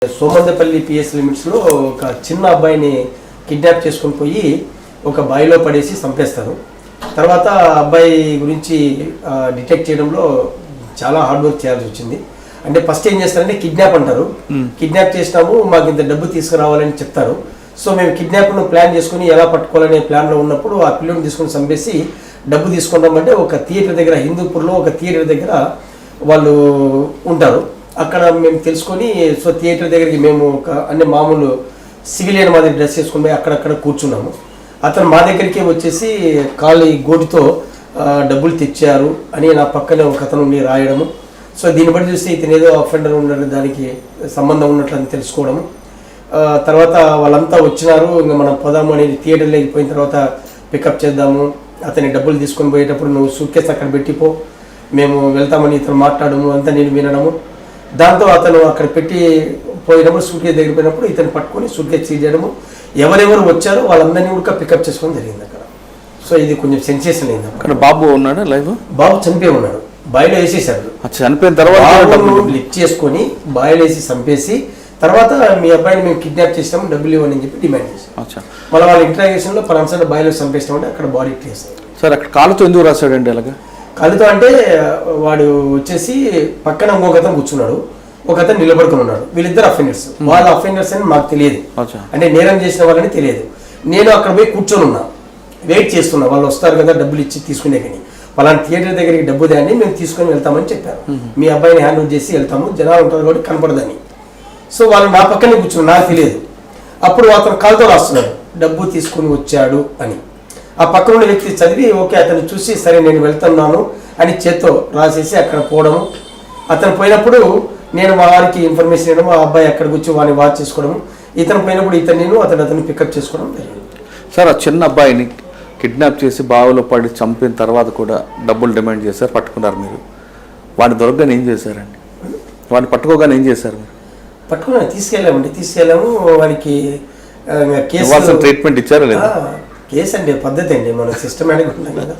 Somandepalli PS లిమిట్స్లో ఒక చిన్న అబ్బాయిని కిడ్నాప్ చేసుకొని పోయి ఒక బావిలో పడేసి చంపేస్తారు. తర్వాత అబ్బాయి గురించి డిటెక్ట్ చేయడంలో చాలా హార్డ్ వర్క్ చేయాల్సి వచ్చింది. అంటే ఫస్ట్ ఏం చేస్తారంటే కిడ్నాప్ అంటారు, కిడ్నాప్ చేసినాము మాకు ఇంత డబ్బు తీసుకురావాలని చెప్తారు. సో మేము కిడ్నాప్ను ప్లాన్ చేసుకుని ఎలా పట్టుకోవాలనే ప్లాన్లో ఉన్నప్పుడు ఆ పిల్లని తీసుకొని చంపేసి డబ్బు తీసుకుంటామంటే ఒక థియేటర్ దగ్గర, హిందూపూర్లో ఒక థియేటర్ దగ్గర వాళ్ళు ఉంటారు. అక్కడ మేము తెలుసుకొని సో థియేటర్ దగ్గరికి మేము ఒక అన్ని మామూలు సివిలియన్ మాదిరి డ్రెస్ వేసుకుని పోయి అక్కడక్కడ కూర్చున్నాము. అతను మా దగ్గరికి వచ్చేసి ఖాళీ గోటితో డబ్బులు తెచ్చారు అని నా పక్కనే ఒక అతను ఉండి రాయడము. సో దీన్ని బట్టి చూస్తే ఇతను ఏదో అఫెండర్ ఉన్నట్టు దానికి సంబంధం ఉన్నట్లని తెలుసుకోవడము. తర్వాత వాళ్ళంతా వచ్చినారు, ఇంకా మనం పోదాము అనేది థియేటర్లోకి పోయిన తర్వాత పికప్ చేద్దాము, అతని డబ్బులు తీసుకొని పోయేటప్పుడు నువ్వు సూట్ కేసు అక్కడ పెట్టిపో, మేము వెళ్తామని ఇతను మాట్లాడము అంతా నేను వినడము. దాంతో అతను అక్కడ పెట్టి పోయినప్పుడు సూట్ కేసు దగ్గర పోయినప్పుడు ఇతను పట్టుకొని సూట్ కేసు సీజ్ చేయడము. ఎవరెవరు వచ్చారో వాళ్ళందరినీ కూడా పికప్ చేసుకోవడం జరిగింది అక్కడ. సో ఇది కొంచెం సెన్సేషన్ అయింది. అక్కడ బాబు ఉన్నాడు, లైవ్ బాబు చనిపోయి ఉన్నాడు, బాయిలో వేసేసాడు. చనిపోయిన తర్వాత లిఫ్ట్ చేసుకొని బాయిలో వేసి చంపేసి తర్వాత మీ అబ్బాయిని మేము కిడ్నాప్ చేసినాము డబ్బులు ఇవ్వని అని చెప్పి డిమాండ్ చేసాం. మళ్ళీ వాళ్ళ ఇంట్రాగేషన్లో పలానా బాయిలో చంపేసినామంటే అక్కడ బాడీ ట్రేస్. సార్ అక్కడ కాలుతో ఎందుకు రాశాడండి అలాగా? కాలుతో అంటే వాడు వచ్చేసి పక్కన ఇంకొక అతను కూర్చున్నాడు, ఒక అతను నిలబడుకుని ఉన్నాడు. వీళ్ళిద్దరు అఫెండర్స్. వాళ్ళ అఫెండర్స్ అని మాకు తెలియదు, అంటే నేరం చేసిన వాళ్ళని తెలియదు. నేను అక్కడ పోయి కూర్చొని ఉన్నా, వెయిట్ చేస్తున్నా, వాళ్ళు వస్తారు కదా డబ్బులు ఇచ్చి తీసుకునే. కానీ వాళ్ళని థియేటర్ దగ్గరికి డబ్బు దాన్ని మేము తీసుకొని వెళ్తామని చెప్పారు. మీ అబ్బాయిని హ్యాండ్ ఓవర్ చేసి వెళ్తాము, జనాలు ఉంటారు కాబట్టి కనపడదని. సో వాళ్ళు నా పక్కనే కూర్చున్నారు, నాకు తెలియదు. అప్పుడు అతను కాలుతో రాస్తున్నాడు డబ్బు తీసుకుని వచ్చాడు అని. ఆ పక్కన ఉన్న వ్యక్తి చదివి ఓకే అతను చూసి సరే నేను వెళ్తున్నాను అని చేత్తో రాసేసి అక్కడ పోవడము. అతను పోయినప్పుడు నేను మా వారికి ఇన్ఫర్మేషన్ ఇవ్వడం, ఆ అబ్బాయి అక్కడికి వచ్చి వాడిని వాచ్ చేసుకోవడం. ఇతను పోయినప్పుడు నేను అతను పికప్ చేసుకోవడం జరిగింది. సార్ ఆ చిన్న అబ్బాయిని కిడ్నాప్ చేసి బావిలో పడి చంపిన తర్వాత కూడా డబ్బులు డిమాండ్ చేశారు, పట్టుకున్నారు మీరు. వాడిని దొరకగానే ఏం చేశారండి? వాడిని పట్టుకోగానే ఏం చేశారు మీరు? పట్టుకున్నా తీసుకెళ్ళాము. వాడికి కేసు ట్రీట్మెంట్ ఇచ్చారా లేదా? కేసు అంటే పద్ధతి అండి, మనకు సిస్టమేటిక్ ఉంటాం కదా.